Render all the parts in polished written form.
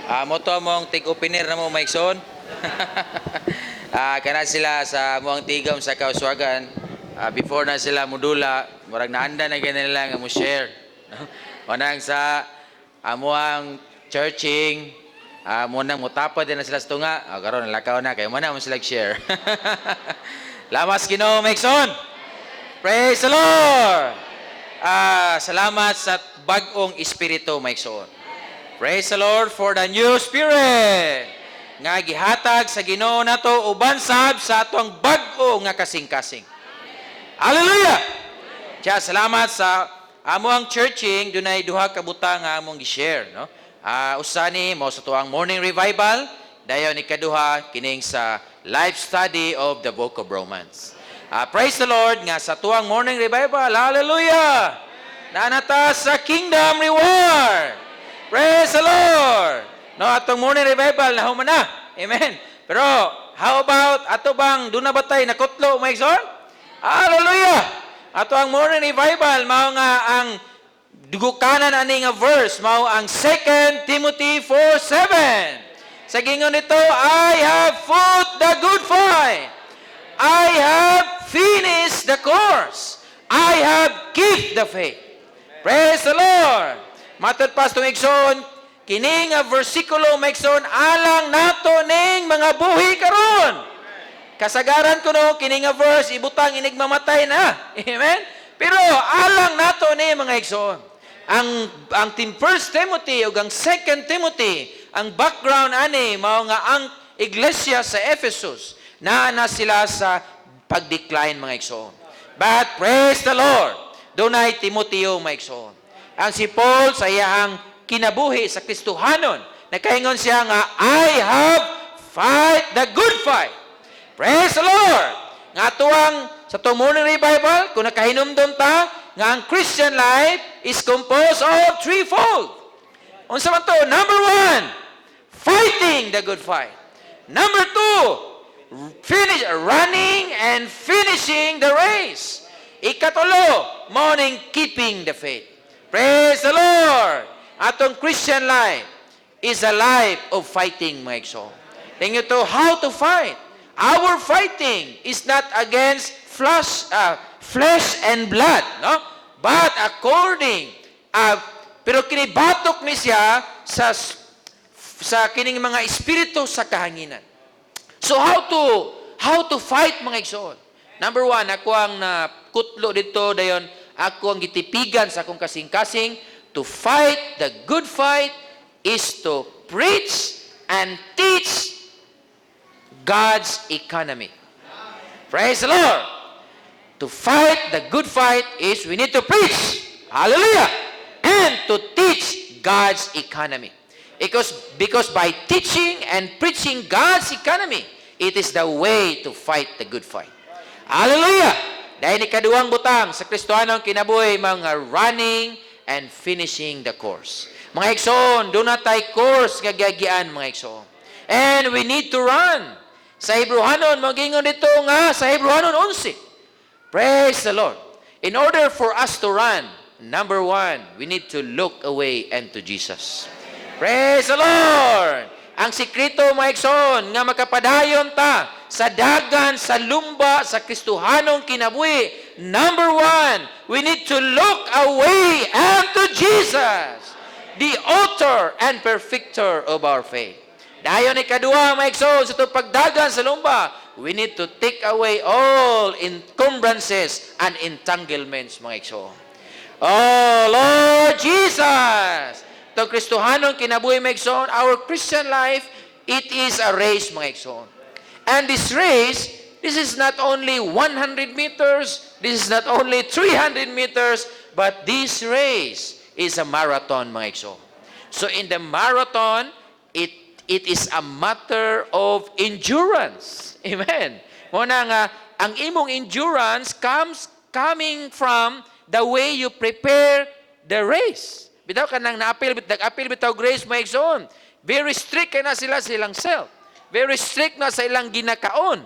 Mo to mong tig-opener na mo, Maikson. Kana sila sa muang tigom sa kauswagan. Before na sila mudula, murag naanda na ganyan nila nga mo share. Manang sa amuang churching, munang mutapad din na sila sa tunga. Karon nalakaw na kay mo na mo sila share. Lamas Ginoo, Maikson. Praise the Lord. Salamat sa bag-ong espiritu, Maikson. Praise the Lord for the new spirit nga gihatag sa Ginoo nato uban sab sa atong bag-o nga kasing-kasing. Hallelujah! Kaya salamat sa amuang churching, dunay duha ka butang nga among gi-share, no? Usani mo sa tuang morning revival, dayon ikaduha kining sa life study of the book of Romans. Praise the Lord nga sa tuang morning revival. Hallelujah! Naanata sa kingdom reward. Praise the Lord! No, atong morning revival, nahuman na. Amen. Pero, how about, ato bang doon na batay, nakutlo, Maikson? Hallelujah! Ato ang morning revival, mao nga ang dugukanan ani nga verse, mao ang 2 Timothy 4:7. Sa gingon nito, I have fought the good fight. I have finished the course. I have kept the faith. Praise the Lord! Matod pas tumigson, kini nga versikulo maigson alang nato ning mga buhi karon. Kasagaran ko no kini nga verse ibutang inig mamatay na. Amen. Pero alang nato ni mga igsoon. Ang Team 1 Timothy ug ang 2 Timothy, ang background ani mao nga ang iglesia sa Ephesus na sila sa pag-decline mga igsoon. But praise the Lord, dunay Timoteo mga igsoon. Ang si Paul sa iyang kinabuhi sa Kristohanon, nakaingon siya nga, I have fight the good fight. Praise the Lord! Nga tuwang sa morning revival, kung nakahinumdom ta, nga ang Christian life is composed of threefold. Unsa man to? Number 1, fighting the good fight. Number 2, running and finishing the race. Ikatulo, morning keeping the faith. Praise the Lord! Atong Christian life is a life of fighting, mga igsoon. Tingnan to how to fight. Our fighting is not against flesh and blood, no? But according, pero kinibatok ni siya sa kining mga espiritu sa kahanginan. So how to fight, mga igsoon? Number 1, ako ang kutlo dito dayon. Ako ang gitipigan sa akong kasing-kasing, to fight the good fight is to preach and teach God's economy. Praise the Lord! To fight the good fight is we need to preach. Hallelujah! And to teach God's economy. Because by teaching and preaching God's economy, it is the way to fight the good fight. Hallelujah! Dahil ikaduhang butang sa Kristohanong kinabuhi, mga running and finishing the course. Mga igsoon, doon na tayo course nga gagian, mga igsoon. And we need to run. Sa Hebrewanon, magingon dito nga, sa Hebrewanon 11. Praise the Lord. In order for us to run, number 1, we need to look away unto Jesus. Praise the Lord. Ang sikreto, mga igsoon, nga makapadayon ta sa dagan, sa lumba, sa Kristohanong kinabuhi. Number 1, we need to look away unto Jesus, the author and perfecter of our faith. Dayon ikaduha, mga igsoon, sa itong pagdagan sa lumba, we need to take away all encumbrances and entanglements, mga igsoon. Oh, Lord Jesus! Itong Kristohanong kinabuhi, mga igsoon, our Christian life, it is a race, mga igsoon. And this race, this is not only 100 meters, this is not only 300 meters, but this race is a marathon, mga igsoon. So in the marathon, it is a matter of endurance. Amen. Muna nga, ang imong endurance coming from the way you prepare the race. Bitaw ka nang nag-appeal bitaw grace, mga igsoon. Very strict na sila silang self. Very strict na sa ilang ginakaon.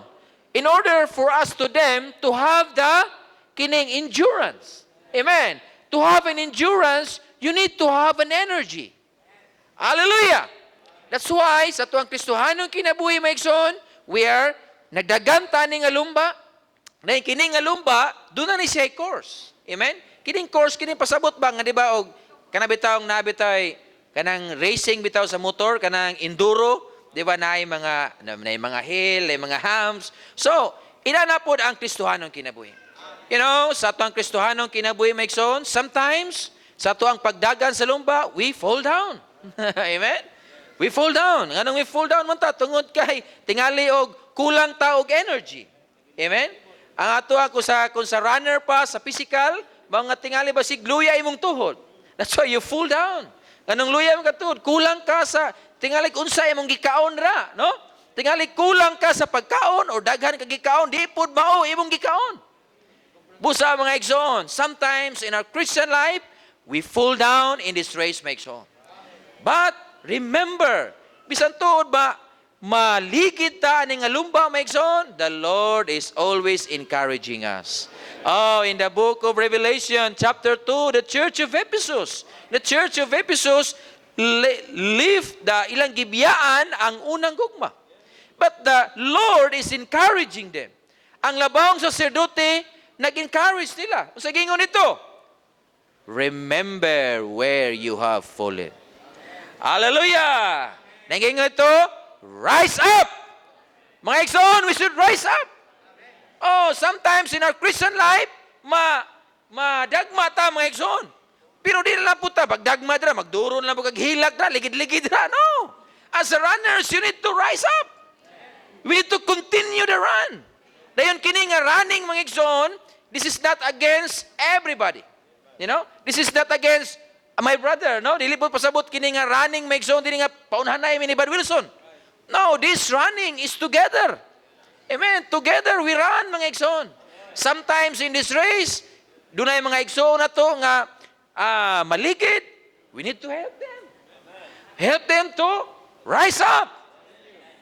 In order for us to them to have the kining endurance. Amen. To have an endurance, you need to have an energy. Hallelujah. That's why, sa tuwang Kristohanong kinabuhi, maigsoon, we are nagdaganta ni nga lumba, na kining nga lumba, doon na ni siya course. Amen? Kining course, kining pasabot ba, nga di ba, og kanabitawang nabitay, kanang racing bitaw sa motor, kanang enduro, di ba, na mga hill, na mga humps. So, ina na po ang Kristohanong kinabuhi. You know, sa tuwang Kristohanong kinabuhi, maigsoon, sometimes, sa tuwang pagdagan sa lumba, we fall down. Amen? We fall down. Anong we fall down man ta? Tungod kay tingali og kulang ta og energy. Amen? Ang ato ako kung sa runner pa, sa physical, mga tingali ba si luya imong tuhod. That's why you fall down. Anong luya imong tuhod? Kulang ka sa tingali unsa imong gikaon ra, no? Tingali kulang ka sa pagkaon o daghan ka gikaon, di pud mao imong gikaon. Busa mga igsoon, sometimes in our Christian life, we fall down in this race, make sure. But remember, bisan tuod ba, maligid ta ni nga lumba, maigsoon, the Lord is always encouraging us. Oh, in the book of Revelation, chapter 2, the church of Ephesus. The church of Ephesus lived ilang gibiyaan ang unang gugma. But the Lord is encouraging them. Ang labawang saserdote, nag-encourage nila. Sa gingon ito, remember where you have fallen. Hallelujah! Nanging ito, rise up! Mga igsoon, we should rise up. Oh, sometimes in our Christian life, madagma ta mga igsoon. Pero di na lang po ta, pagdagma dra, magduron lang po kaghilag dra, ligid-ligid dra. No! As a runners, you need to rise up. We need to continue the run. Dayon kini nga running mga igsoon, this is not against everybody. You know? This is not against my brother, no? Dili po pasabot kini nga running make zone dili nga paunhanay ni Bad Wilson. No, this running is together. Amen. Together we run mga igsoon. Sometimes in this race, dunay mga igsoon na to nga maligid. We need to help them. Help them to rise up.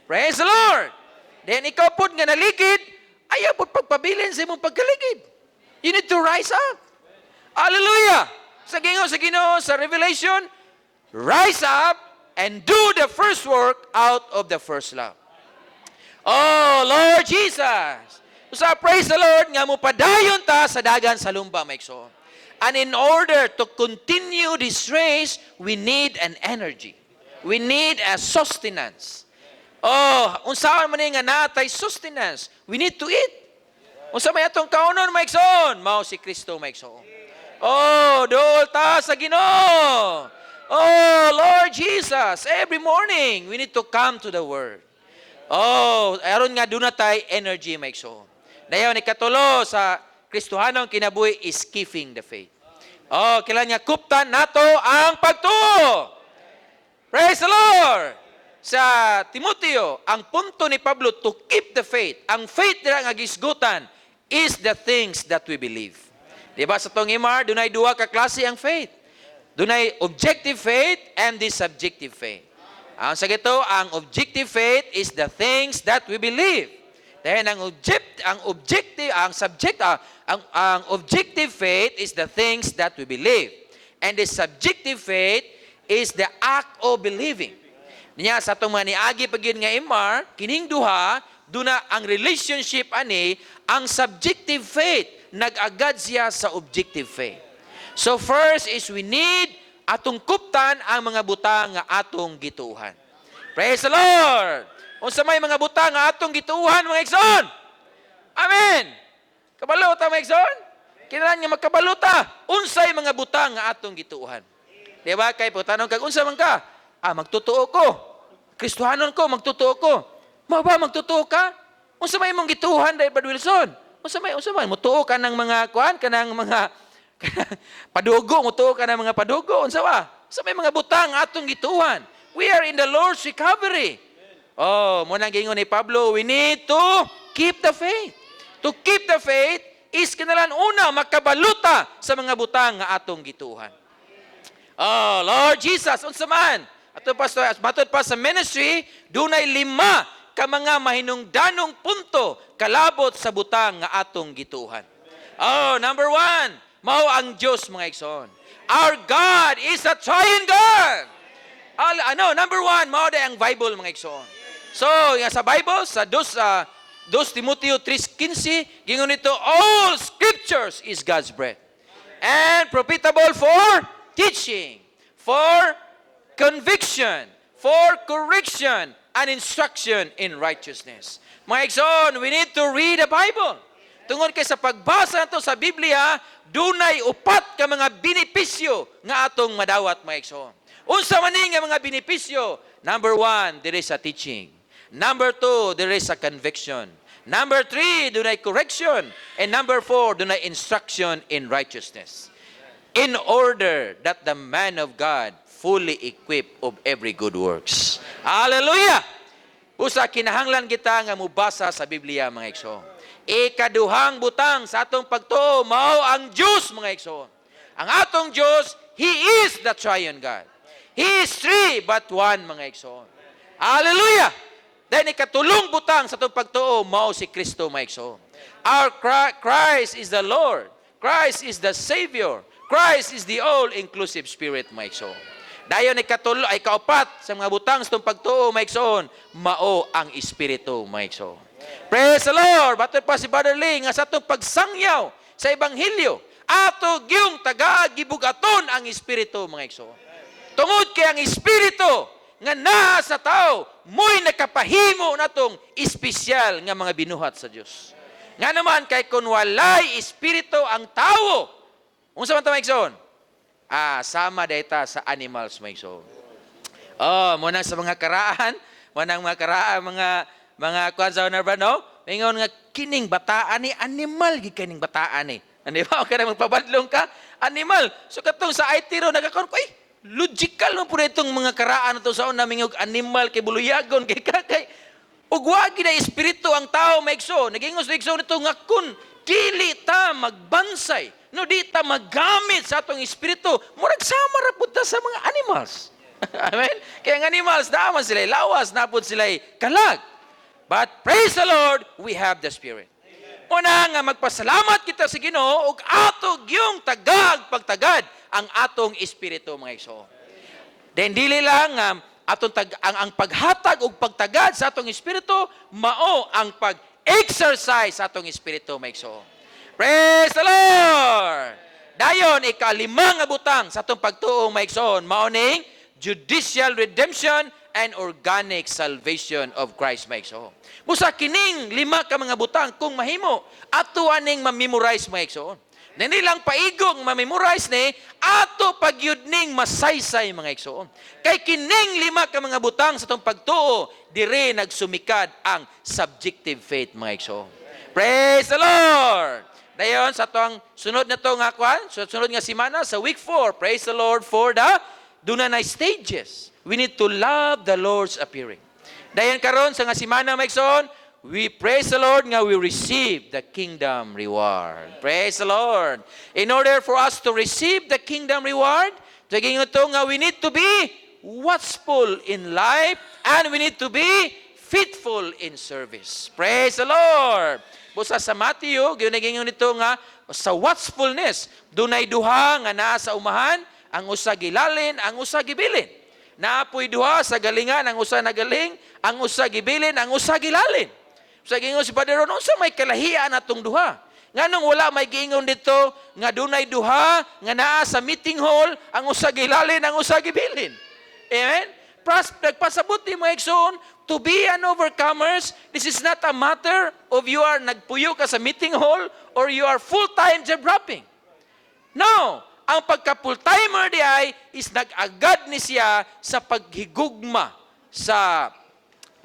Praise the Lord. Then ikaw po nga naligid, ayaw po pagpabilin sa imong pagkaligid. You need to rise up. Hallelujah! Sa Ginoo, sa Revelation, rise up and do the first work out of the first love. Oh, Lord Jesus! So, praise the Lord, nga mo padayon ta sa dagan sa lumba, maigsoon. And in order to continue this race, we need an energy. We need a sustenance. Oh, unsaon man nga natay sustenance? We need to eat. Unsa may atong kaunon, maigsoon? Mao si Kristo, maigsoon. Oh, dool ta sa Ginoo. Oh, Lord Jesus, every morning we need to come to the Word. Oh, aron nga doon na tayo energy, maigsoon. Dayon ikatulo sa Kristohanong kinabuhi is keeping the faith. Oh, kailan nga kuptan nato ang pagtuo. Praise the Lord. Sa Timoteo, ang punto ni Pablo to keep the faith. Ang faith dira nga gisgutan is the things that we believe. Diba sa tong imar, dunay duha ka klase ang faith. Dunay objective faith and the subjective faith. Ang sa gito, ang objective faith is the things that we believe. Dahil ang objective faith is the things that we believe. And the subjective faith is the act of believing. Niya sa itong mga niagi pagin nga imar, kining duha, duna ang relationship ani, ang subjective faith, nag-agad siya sa objective faith. So first is we need atong kuptan ang mga butang nga atong gituuhan. Praise the Lord! Unsa may mga butang nga atong gituuhan, mga igsoon? Amen! Kabalo ta, mga igsoon? Kinahanglan nga magkabalo ta. Unsay mga butang nga atong gituuhan? Diba? Kay po tanong kag unsa man ka? Magtutuo ko. Kristohanon ko, magtutuo ko. Mao ba magtutuo ka? Unsa may imong gituuhan, Bad Wilson? Unsa may mutuo ka ng mga kuan kanang mga padugo, mutuo ka ng mga padugo, unsa ba? Unsa may mga butang atong gituuhan? We are in the Lord's recovery. Oh, mo nang gingon ni Pablo, we need to keep the faith. To keep the faith is kinahanglan una makabaluta sa mga butang nga atong gituuhan. Oh, Lord Jesus, unsa man? Ato pastor, matod pa sa ministry, dunay 5 ka mga mahinungdanong punto kalabot sa butang nga atong gituuhan. Oh, number 1, mao ang Dios, mga igsoon. Our God is a triune God. Number one, mao day ang Bible mga igsoon. So, nga sa Bible, sa 2 Timoteo 3:15, gingon nito, all scriptures is God's breath. And profitable for teaching, for conviction, for correction, and instruction in righteousness. Mga igsoon, we need to read the Bible. Tungod kay sa pagbasa nato sa Biblia, dunay upat ka mga benepisyo nga atong madawat mga igsoon. Unsa man ni nga mga benepisyo? Number 1, there is a teaching. Number 2, there is a conviction. Number 3, dunay correction. And number 4, dunay instruction in righteousness. In order that the man of God fully equipped of every good works. Hallelujah! Usa kinahanglan kita nga mubasa sa Biblia mga igsoon. Ikaduhang butang sa atong pagtuo mao ang Dios mga igsoon. Ang atong Dios, He is the triune God. He is three but one mga igsoon. Hallelujah! Then ikatulong butang sa atong pagtuo mao si Kristo mga igsoon. Our Christ is the Lord. Christ is the Savior. Christ is the all-inclusive Spirit mga igsoon. Dayon ay kaupat sa mga butang sa itong pagtuo, maigsoon, mao ang Espiritu, maigsoon. Praise the Lord! Bato pa si Brother Lee, nga sa itong pagsangyaw sa Ebanghelyo, ato giyong taga-gibugaton ang Espiritu, maigsoon. Tungod kay ang Espiritu nga naa sa tao, mo'y nakapahimo na itong espesyal nga mga binuhat sa Diyos. Nga naman, kay kung walay Espiritu ang tao, unsa man ito, maigsoon? Sama data sa animals, may so. Muna sa mga karaan, mga kwanza na ba, no? Mingon nga, kining bataan ni animal, kining bataan ni. Ano ba? Kaya magpabadlong ka, animal. So katong sa IT ro, nagkakaroon ko, logical mo po itong mga karaan na ito sa una, mingog animal, kay buluyagon, kay kakay. Ugwagi na espiritu ang tao, maigso. Nagingos nito nga kun, dili ta magbansay. No, di ta magamit sa atong espiritu. Murag sama ra pud ta sa mga animals. Amen? Kaya ang animals, naman sila lawas, napod sila kalag. But praise the Lord, we have the Spirit. Una nga magpasalamat kita sa Ginoo ug ato gyung pagtagad ang atong espiritu mga igsoon. Then dili lang ang paghatag ug pagtagad sa atong espiritu mao ang pag-exercise sa atong espiritu mga igsoon. Praise the Lord! Dayon, ikalima nga butang sa itong pagtuong maigsoon, mauning judicial redemption and organic salvation of Christ maigsoon. Busa kining lima ka mga butang kung mahimo, ato aning ma-memorize maigsoon. Nini lang paigong ma-memorize ni, ato pagyud ning masaysay mga igsoon. Kay kining lima ka mga butang sa itong pagtuo, dire nagsumikad ang subjective faith mga igsoon. Praise the Lord! Dayon, sa itong sunod na ito nga kwan, sunod nga simana, sa week 4, praise the Lord for the dunay stages. We need to love the Lord's appearing. Dayon karon sa nga simana, maigsoon, we praise the Lord nga we receive the kingdom reward. Praise the Lord. In order for us to receive the kingdom reward, saging ito nga we need to be watchful in life and we need to be faithful in service. Praise the Lord. Busa sa Matthew, ginagingin nito nga sa watchfulness, dunay duha nga naa sa umahan, ang usa gilalin, ang usa gibilin. Naapoy duha sa galingan, ang usa nagaling, ang usa gibilin, ang usa gilalin. Sa gingon si Padre Ron, unsa may kalahian atong duha? Nganong wala may giingon dito nga dunay duha nga naa sa meeting hall, ang usa gilalin, ang usa gibilin. Amen? Nagpasabot di mga igsoon, to be an overcomers, this is not a matter of you are nagpuyo ka sa meeting hall or you are full-time job wrapping. No, ang pagka-full-timer di ay is nag-agad ni siya sa paghigugma sa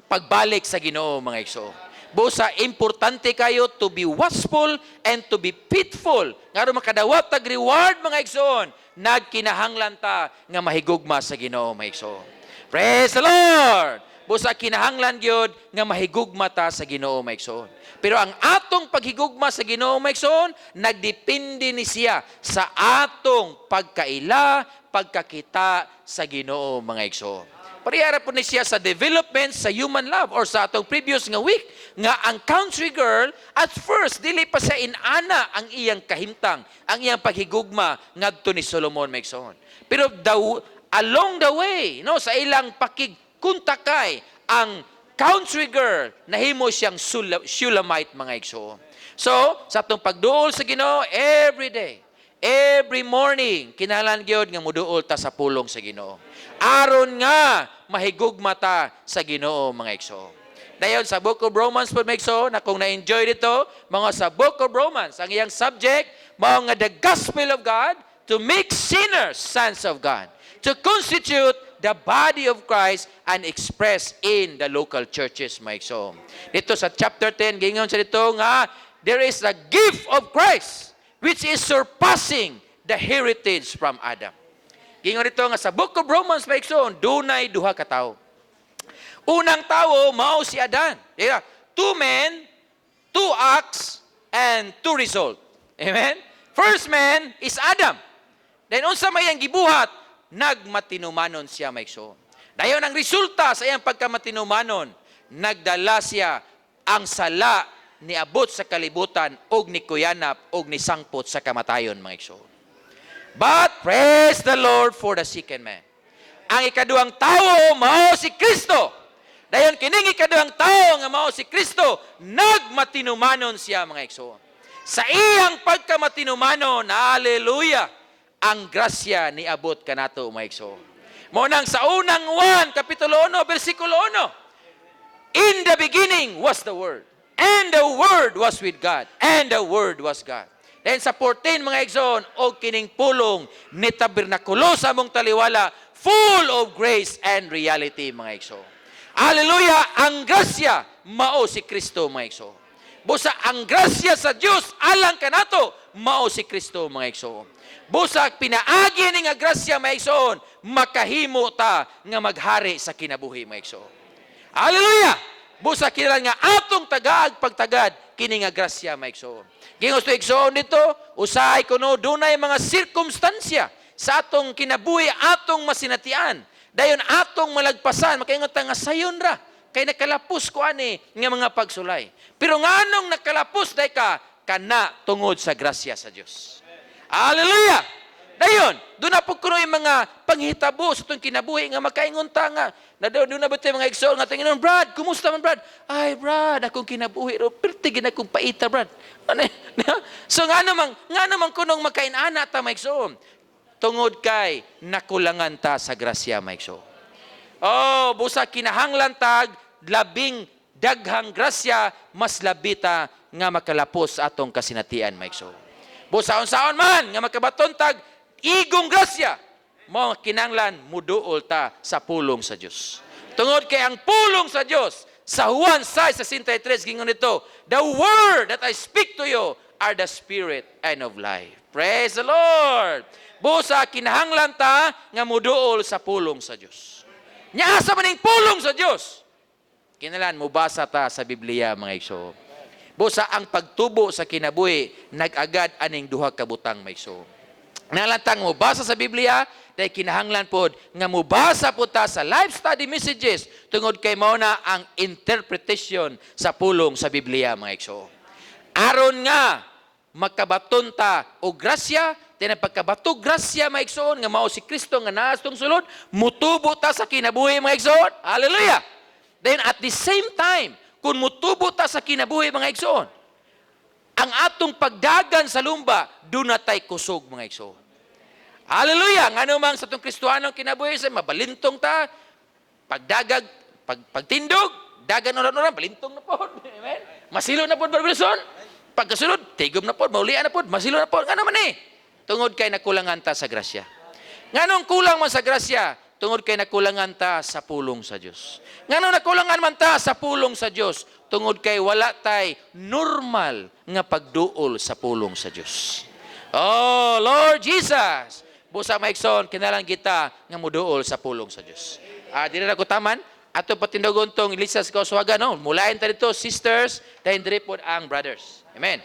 pagbalik sa Ginoo mga igsoon. Busa, importante kayo to be watchful and to be faithful. Nga ro makadawat tag reward mga igsoon, nagkinahanglan ta nga mahigugma sa Ginoo mga igsoon. Praise the Lord! Busa kinahanglan gyud nga mahigugma ta sa Ginoo maigsoon. Pero ang atong paghigugma sa Ginoo maigsoon, nagdepende ni siya sa atong pagkaila, pagkakita sa Ginoo mga igsoon. Parihara po ni siya sa development sa human love or sa atong previous nga week nga ang country girl at first dili pa sa inana ang iyang kahimtang, ang iyang paghigugma ngadto ni Solomon maigsoon. Pero along the way, no, sa ilang pakigkuntakay, ang country girl, nahimo siyang Shulamite, mga igsoon. So, sa atong pagduol sa Ginoo, every day, every morning, kinahanglan gyud nga muduol ta sa pulong sa Ginoo. Aron nga mahigugma ta sa Ginoo, mga igsoon. Dayon sa Book of Romans po, mga igsoon, na kung na-enjoy dito, mga sa Book of Romans, ang iyang subject, mga the gospel of God to make sinners sons of God, to constitute the body of Christ and express in the local churches, mga igsoon. Dito sa chapter 10, gingon sa dito nga, there is a gift of Christ which is surpassing the heritage from Adam. Gingon dito nga sa Book of Romans, mga igsoon, dunay duha ka tawo. Unang tao, mao si Adan. Yeah. 2 men, 2 acts, and 2 result. Amen? First man is Adam. Then unsa may ang gibuhat, nagmatinumanon siya, maigsoon. Dayon ang resulta sa iyang pagkamatinumanon, nagdala siya ang sala ni abot sa kalibutan og ni kuyanap og ni sangpot sa kamatayon, maigsoon. But praise the Lord for the second man. Ang ikaduhang tao mao si Kristo. Dayon kining ikaduhang tao nga mao si Kristo, nagmatinumanon siya, mga igsoon. Sa iyang pagkamatinumanon, hallelujah, ang grasya ni abot kanato, mga igsoon. Mo nang sa unang 1 kapitulo 1 bersikulo 1. In the beginning was the Word, and the Word was with God, and the Word was God. Then sa 14, mga igsoon, og kining pulong ni tabernakulo sa among taliwala, full of grace and reality, mga igsoon. Hallelujah! Ang grasya, mao si Kristo, mga igsoon. Busa ang grasya sa Dios alang kanato, mao si Kristo, mga igsoon. Busa pinaagi ni nga grasya, mga igsoon, makahimo ta nga maghari sa kinabuhi, mga igsoon. Hallelujah! Busa kinahanglan nga atong tagaag pagtagad kini nga grasya, mga igsoon. Gingos to igsoon dito, usahay kuno dunay mga sirkumstansya sa atong kinabuhi, atong masinatian. Dayon atong malagpasan, makaingon ta nga sayon ra kay nakalapos ko ani nga mga pagsulay. Pero nganong nakalapos day ka kana tungod sa grasya sa Dios. Hallelujah! Dayon, doon na po kuno yung mga panghitabo sa itong kinabuhi nga makaingon ta nga. Doon na ba ito yung mga igsoon nga tingin, Brad, kumusta man, Brad? Ay, Brad, akong kinabuhi. Pertigin akong paita, Brad. So nga naman kunong makainana ta, mga igsoon. Tungod kay nakulangan ta sa grasya, mga igsoon. Oh, busa kinahanglan tag labing daghang grasya, mas labita nga makalapos atong kasinatian, mga igsoon. Busa unsaon man nga makabaton tag igong grasya, mo kinanglan muduol ta sa pulong sa Dios. Tungod kay ang pulong sa Dios sa Juan 6:63 gingon nito, the word that I speak to you are the spirit and of life. Praise the Lord. Busa kinahanglan ta nga muduol sa pulong sa Dios. Nya asa man ning pulong sa Dios? Kinahanglan mubasa ta sa Biblia, mga igsoon. Busa ang pagtubo sa kinabuhi nag-agad aning duha ka butang, mga igsoon. Nalantang mubasa sa Biblia, dahil kinahanglan po nga mubasa po ta sa life study messages tungod kay mao na ang interpretation sa pulong sa Biblia, mga igsoon. Aron nga makabaton ta o grasya, tinang pagkabato grasya, mga igsoon, nga mao si Kristo nga naa sa sulod, mutubo ta sa kinabuhi, mga igsoon. Hallelujah! Then at the same time, kung mutubo ta sa kinabuhi, mga igsoon, ang atong pagdagan sa lumba, doon na tayo kusog, mga igsoon. Hallelujah! Nga naman sa itong Kristohanong kinabuhi, sa mabalintong ta, pagdagag, pagtindog, dagan oran-oran, balintong na po. Amen? Masilo na po, Barbilson. Pagkasunod, tigom na po, maulian na po, masilo na po. Nga naman tungod kay nakulangan ta sa grasya. Nga nung kulang man sa grasya, tungod kay nakulangan ta sa pulong sa Dios. Nga nung nakulangan man ta sa pulong sa Dios, tungod kay wala tay normal nga pagduol sa pulong sa Dios. Oh, Lord Jesus! Busa maigsoon, kinalang kita nga muduol sa pulong sa Dios. Dili na ko taman, ato patindogon tong Elisa sa Kauswagan, no? Mulayan ta dito, sisters, dahil diri po ang brothers. Amen.